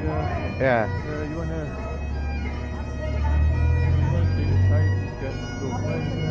Yeah. You wanna take your time, just get going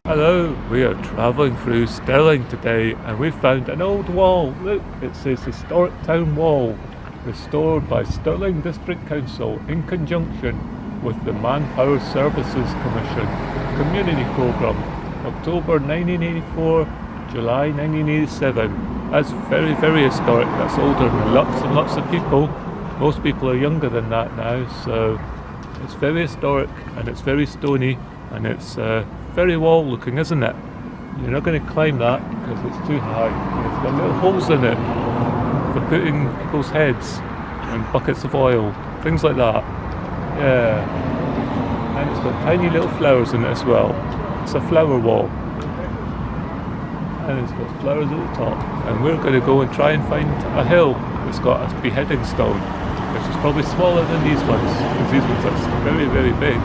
Hello, we are travelling through Stirling today and we found an old wall. Look, it says Historic Town Wall, restored by Stirling District Council in conjunction with the Manpower Services Commission Community Programme, October 1984, July 1987. That's very, very historic. That's older than lots and lots of people. Most people are younger than that now, so it's very historic and it's very stony and it's very wall looking, isn't it? You're not going to climb that because it's too high. It's got little holes in it for putting people's heads and buckets of oil, things like that. Yeah. And it's got tiny little flowers in it as well. It's a flower wall. And it's got flowers at the top. And we're going to go and try and find a hill that's got a beheading stone, which is probably smaller than these ones, because these ones are very, very big.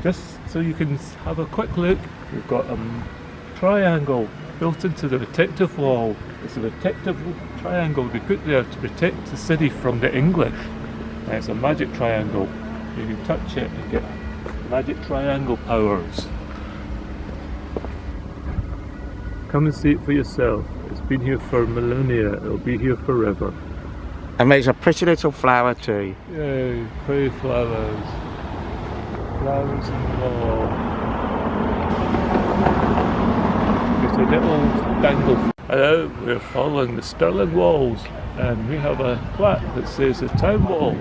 Just so you can have a quick look, we've got a triangle built into the protective wall. It's a protective triangle they put there to protect the city from the English. And it's a magic triangle. You can touch it and get magic triangle powers. Come and see it for yourself. It's been here for millennia. It'll be here forever. And there's a pretty little flower tree. Yay, pretty flowers. Flowers in the wall. It's a little dangle. Hello, we're following the Stirling walls and we have a plaque that says the town wall.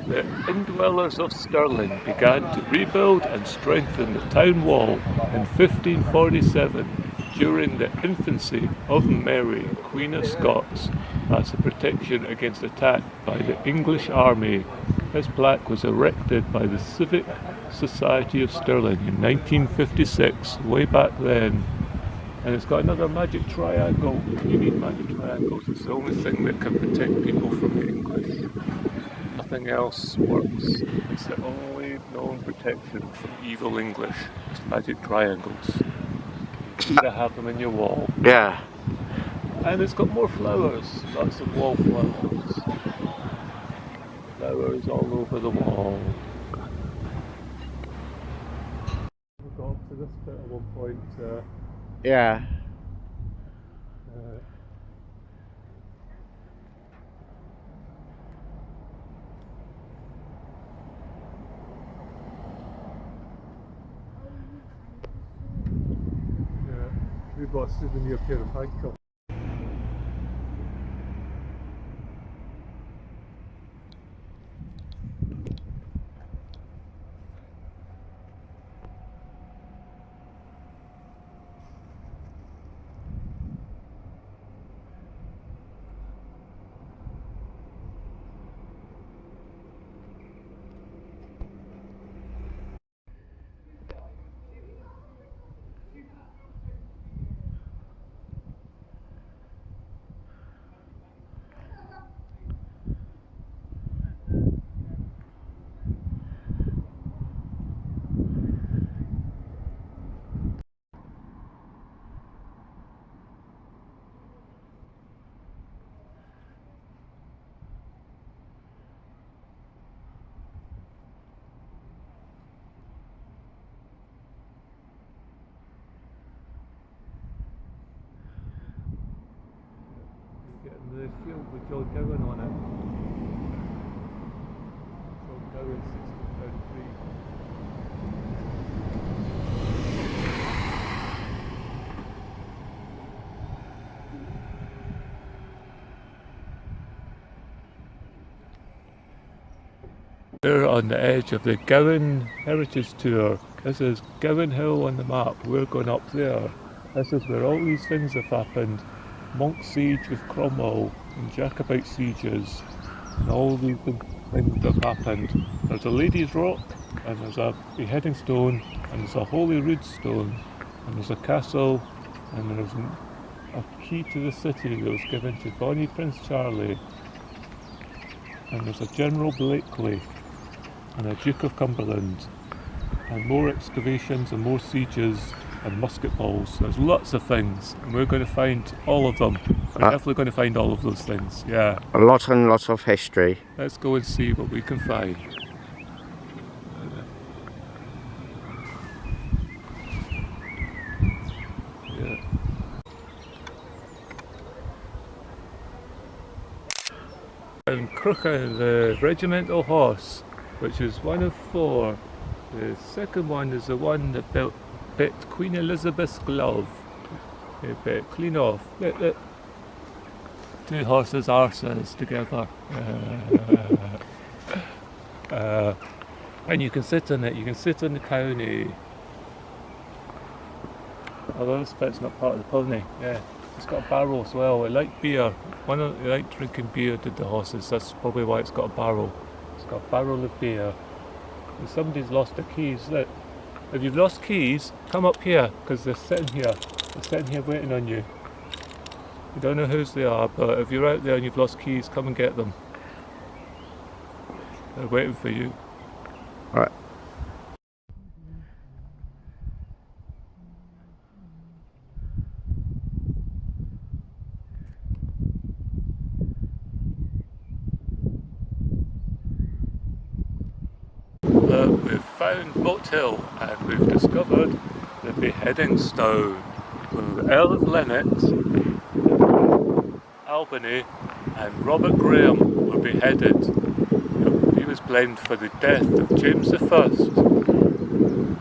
The indwellers of Stirling began to rebuild and strengthen the town wall in 1547 during the infancy of Mary, Queen of Scots, as a protection against attack by the English army. This plaque was erected by the Civic Society of Stirling in 1956, way back then. And it's got another magic triangle. You need magic triangles. It's the only thing that can protect people from the English. Nothing else works. It's the only known protection from evil English. It's magic triangles. You need to have them in your wall. Yeah. And it's got more flowers. Lots of wall flowers. Flowers all over the wall. We got up to this bit at one point. Yeah. We bought a souvenir pair of handcuffs. Getting the field with John Gowan on it. John Gowan, 1633. We're on the edge of the Gowan Heritage Tour. This is Gowan Hill on the map. We're going up there. This is where all these things have happened. Monk siege with Cromwell and Jacobite sieges and all these things have happened. There's a Lady's Rock and there's a beheading stone and there's a Holy Rood stone and there's a castle and there's a key to the city that was given to Bonnie Prince Charlie and there's a General Blakely and a Duke of Cumberland and more excavations and more sieges and musket balls. There's lots of things and we're going to find all of them. We're definitely going to find all of those things, yeah. A lot and lots of history. Let's go and see what we can find. Yeah. And Crooker, the regimental horse, which is one of 4. The second one is the one that bit Queen Elizabeth's glove. It bit clean off. Bit 2 horses' arses together. And you can sit on it, you can sit on the county. Although this bit's not part of the pony, yeah. It's got a barrel as well. It liked beer. They like drinking beer, did the horses. That's probably why it's got a barrel. It's got a barrel of beer. And somebody's lost their keys. Look, if you've lost keys, come up here, because they're sitting here. They're sitting here waiting on you. You don't know whose they are, but if you're out there and you've lost keys, come and get them. They're waiting for you. Alright. We've found Boat Hill and we've discovered the beheading stone where the Earl of Lennox, Albany and Robert Graham were beheaded. He was blamed for the death of James I.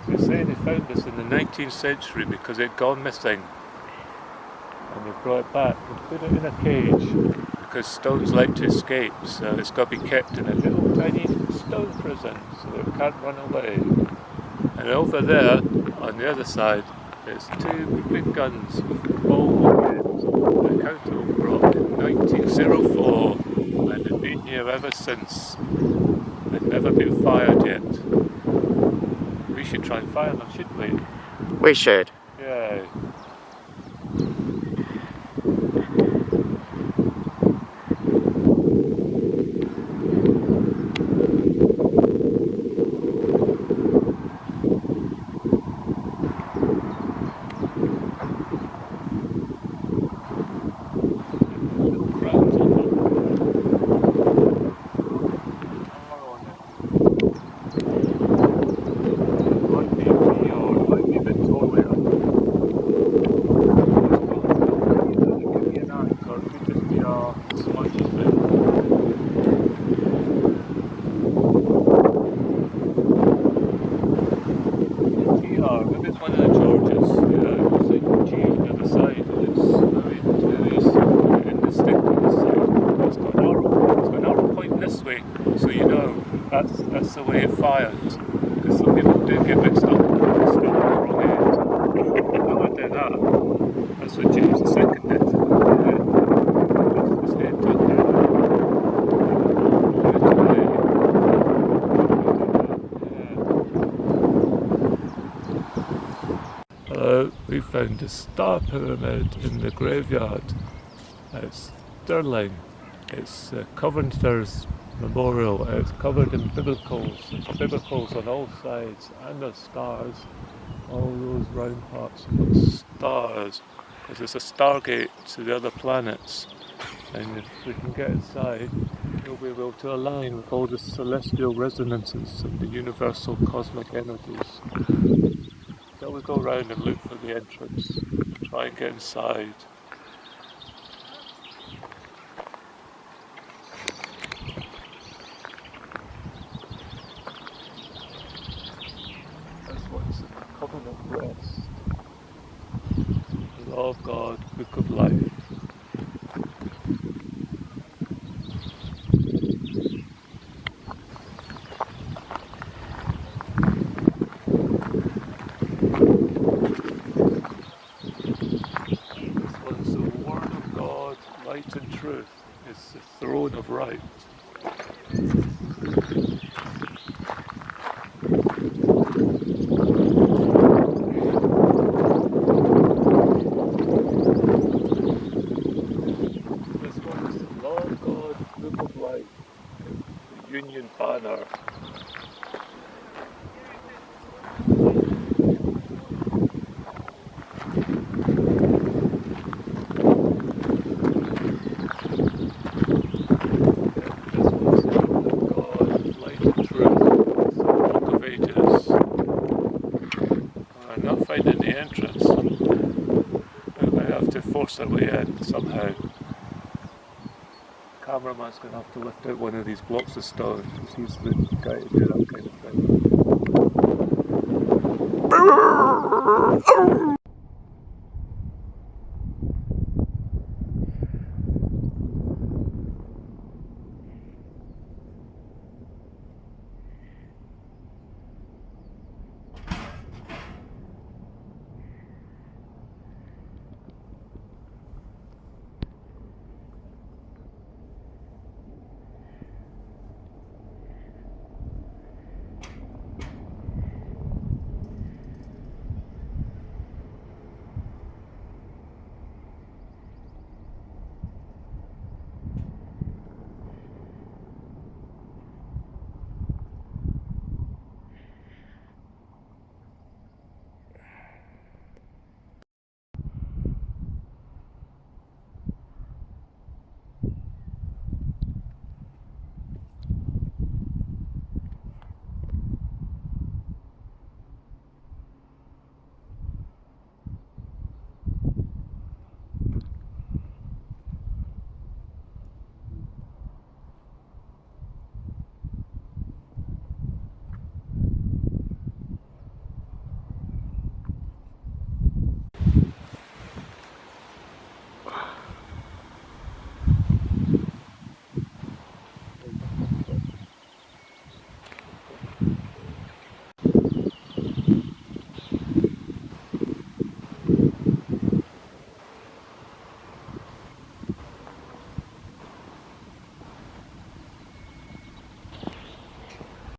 They say they found this in the 19th century because it had gone missing and they brought it back and put it in a cage because stones like to escape, so it's got to be kept in a little tiny stone prison so it can't run away. And over there on the other side there's 2 big guns with all heads that Council brought in 1904 and they've been here ever since. They've never been fired yet. We should try and fire them, shouldn't we? We should. Yeah. Might be Victoria. fired, because some people do get mixed up and still on the wrong end. Now I did that. That's what James II did. His head took we found a star pyramid in the graveyard at Stirling. It's Coventry's memorial. It's covered in biblicals. There's biblicals on all sides, and there's stars. All those round parts are stars, because it's a stargate to the other planets. And if we can get inside, we'll be able to align with all the celestial resonances and the universal cosmic energies. So we go around and look for the entrance, try and get inside. That's what's in the covenant rest. The law of God, book of life. Light and truth is the throne of right. This one is the law of God, book of life, the Union banner. Finding the entrance, we have to force our way in somehow. The cameraman's going to have to lift out one of these blocks of stone, because he's the guy to do that kind of thing.